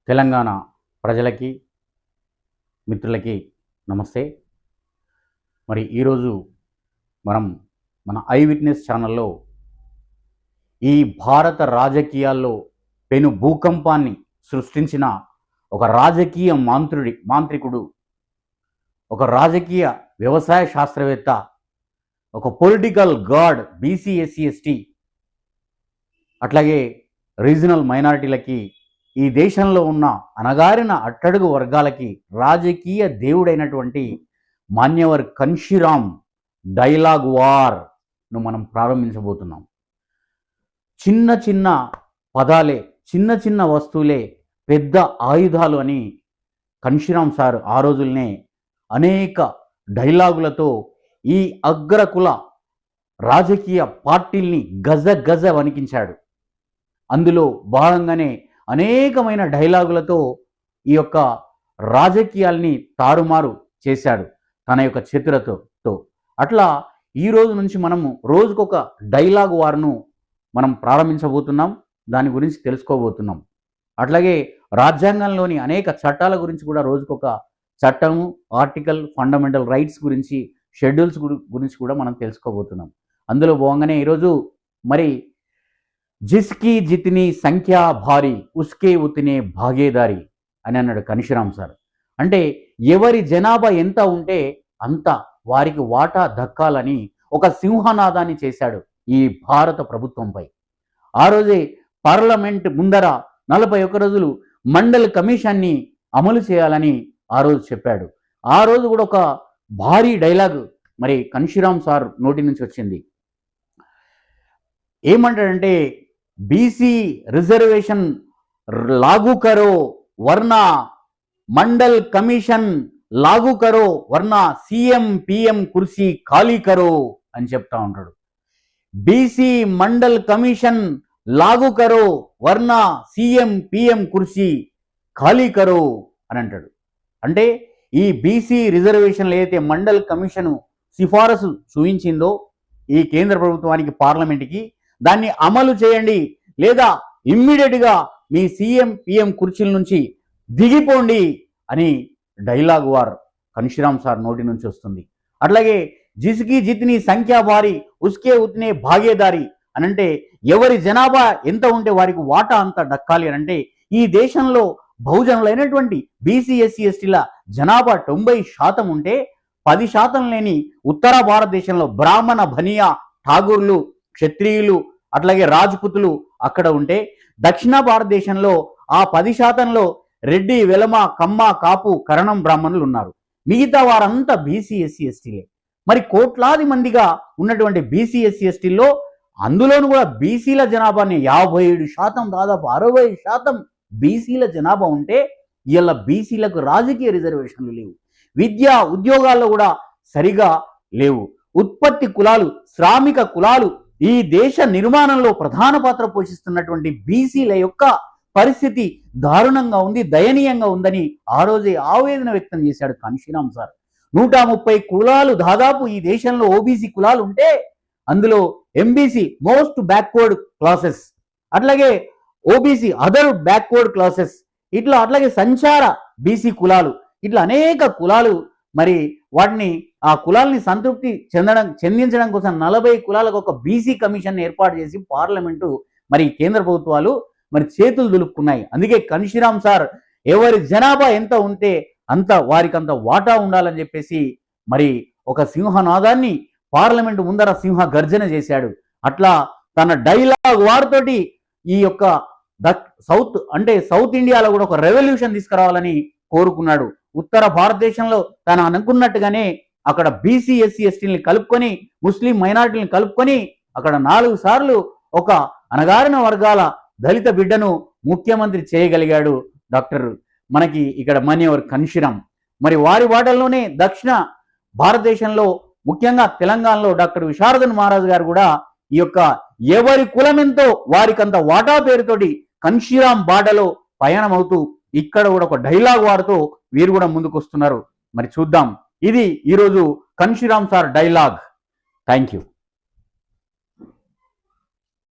తెలంగాణ ప్రజలకి మిత్రులకి నమస్తే. మరి ఈరోజు మనం మన ఐ విట్నెస్ ఛానల్లో ఈ భారత రాజకీయాల్లో పెను భూకంపాన్ని సృష్టించిన ఒక రాజకీయ మాంత్రికుడు, ఒక రాజకీయ వ్యవసాయ శాస్త్రవేత్త, ఒక political God BC SC ST అట్లాగే రీజనల్ మైనారిటీలకి, ఈ దేశంలో ఉన్న అణగారిన అట్టడుగు వర్గాలకి రాజకీయ దేవుడైనటువంటి మాన్యవర్ కన్షీరామ్ డైలాగ్ వార్ను మనం ప్రారంభించబోతున్నాం. చిన్న చిన్న పదాలే, చిన్న చిన్న వస్తువులే పెద్ద ఆయుధాలు అని కన్షీరామ్ సార్ ఆ రోజుల్నే అనేక డైలాగులతో ఈ అగ్రకుల రాజకీయ పార్టీల్ని గజ గజ వణికించాడు. అందులో భాగంగానే అనేకమైన డైలాగులతో ఈ యొక్క రాజకీయాల్ని తారుమారు చేశాడు తన యొక్క చతురతతో. అట్లా ఈ రోజు నుంచి మనము రోజుకొక డైలాగ్ వార్ను మనం ప్రారంభించబోతున్నాం, దాని గురించి తెలుసుకోబోతున్నాం. అట్లాగే రాజ్యాంగంలోని అనేక చట్టాల గురించి కూడా రోజుకొక చట్టము, ఆర్టికల్, ఫండమెంటల్ రైట్స్ గురించి, షెడ్యూల్స్ గురించి కూడా మనం తెలుసుకోబోతున్నాం. అందులో భాగంగానే ఈరోజు మరి జిస్కి జితిని సంఖ్యా భారీ ఉస్కే ఉతినే భాగేదారి అని అన్నాడు కన్షీరామ్ సార్. అంటే ఎవరి జనాభా ఎంత ఉంటే అంత వారికి వాటా దక్కాలని ఒక సింహనాదాన్ని చేశాడు ఈ భారత ప్రభుత్వంపై. ఆ రోజే పార్లమెంట్ ముందర 41 రోజులు మండల్ కమిషన్ని అమలు చేయాలని ఆ రోజు చెప్పాడు. ఆ రోజు కూడా ఒక భారీ డైలాగ్ మరి కన్షీరామ్ సార్ నోటి నుంచి వచ్చింది. ఏమంటాడంటే, बीसी रिजर्वेशन लागू करो वरना मंडल कमीशन लागू करो वरना सीएम पीएम कुर्सी खाली करो అని చెప్తా ఉంటాడు. బీసీ మండల్ కమిషన్ లాగు కరో వర్నా సీఎం పీఎం కుర్సీ ఖాళీ కరో అని అంటాడు. అంటే ఈ బీసీ రిజర్వేషన్లు ఏదైతే మండల్ కమిషన్ సిఫారసు చూపించిందో ఈ కేంద్ర ప్రభుత్వానికి, పార్లమెంట్కి, దాన్ని అమలు చేయండి, లేదా ఇమ్మీడియట్గా మీ సీఎం పీఎం కుర్చీల నుంచి దిగిపోండి అని డైలాగ్ వార్ కన్షీరామ్ సార్ నోటి నుంచి వస్తుంది. అట్లాగే జిస్కి జితిని సంఖ్యా భారీ ఉస్కే ఉత్నే భాగేదారి అని అంటే ఎవరి జనాభా ఎంత ఉంటే వారికి వాటా అంత దక్కాలి అని అంటే ఈ దేశంలో బహుజనులైనటువంటి బీసీ ఎస్సీ ఎస్టీల జనాభా 90% ఉంటే 10% లేని ఉత్తర భారతదేశంలో బ్రాహ్మణ, బనియా, ఠాగూర్లు, క్షత్రియులు, అట్లాగే రాజ్పుతులు అక్కడ ఉంటే దక్షిణ భారతదేశంలో ఆ 10%లో రెడ్డి, వెలమ, కమ్మ, కాపు, కరణం బ్రాహ్మణులు ఉన్నారు. మిగతా వారంతా బీసీ ఎస్సీ ఎస్టీలే. మరి కోట్లాది మందిగా ఉన్నటువంటి బీసీ ఎస్సీ ఎస్టీల్లో అందులోనూ కూడా బీసీల జనాభాని 57%, దాదాపు 60% బీసీల జనాభా ఉంటే ఇలా బీసీలకు రాజకీయ రిజర్వేషన్లు లేవు. విద్యా ఉద్యోగాల్లో కూడా సరిగా లేవు. ఉత్పత్తి కులాలు, శ్రామిక కులాలు ఈ దేశ నిర్మాణంలో ప్రధాన పాత్ర పోషిస్తున్నటువంటి బీసీల యొక్క పరిస్థితి దారుణంగా ఉంది, దయనీయంగా ఉందని ఆ రోజే ఆవేదన వ్యక్తం చేశాడు కన్షీరామ్ సార్. 130 కులాలు దాదాపు ఈ దేశంలో ఓబీసీ కులాలు ఉంటే అందులో ఎంబీసీ మోస్ట్ బ్యాక్వర్డ్ క్లాసెస్, అట్లాగే ఓబీసీ అదర్ బ్యాక్వర్డ్ క్లాసెస్, అట్లాగే సంచార బీసీ కులాలు, ఇట్లా అనేక కులాలు. మరి వాటిని ఆ కులాల్ని సంతృప్తి చెందించడం కోసం 40 కులాలకు ఒక బీసీ కమిషన్ ఏర్పాటు చేసి పార్లమెంటు మరి కేంద్ర ప్రభుత్వాలు మరి చేతులు దులుపుకున్నాయి. అందుకే కన్షీరామ్ సార్ ఎవరి జనాభా ఎంత ఉంటే అంత వారికి అంత వాటా ఉండాలని చెప్పేసి మరి ఒక సింహనాదాన్ని పార్లమెంటు ముందర సింహ గర్జన చేశాడు. అట్లా తన డైలాగ్ వారితోటి ఈ యొక్క సౌత్ ఇండియాలో కూడా ఒక రెవల్యూషన్ తీసుకురావాలని కోరుకున్నాడు. ఉత్తర భారతదేశంలో తను అనుకున్నట్టుగానే అక్కడ బీసీ ఎస్సీ ఎస్టీని కలుపుకొని, ముస్లిం మైనారిటీని కలుపుకొని అక్కడ 4 సార్లు ఒక అణగారిన వర్గాల దళిత బిడ్డను ముఖ్యమంత్రి చేయగలిగాడు డాక్టర్ మనకి ఇక్కడ మాన్యవర్ కన్షీరామ్. మరి వారి వాటల్లోనే దక్షిణ భారతదేశంలో ముఖ్యంగా తెలంగాణలో డాక్టర్ విశారదన్ మహారాజ్ గారు కూడా ఈ యొక్క ఎవరి కులమెంతో వారికంత వాటా పేరుతోటి కన్షీరామ్ బాటలో పయనమవుతూ ఇక్కడ కూడా ఒక డైలాగ్ వాడుతూ వీరు కూడా ముందుకు వస్తున్నారు. మరి చూద్దాం. ఇది ఈరోజు Kanshi Ram sir dialogue. Thank you.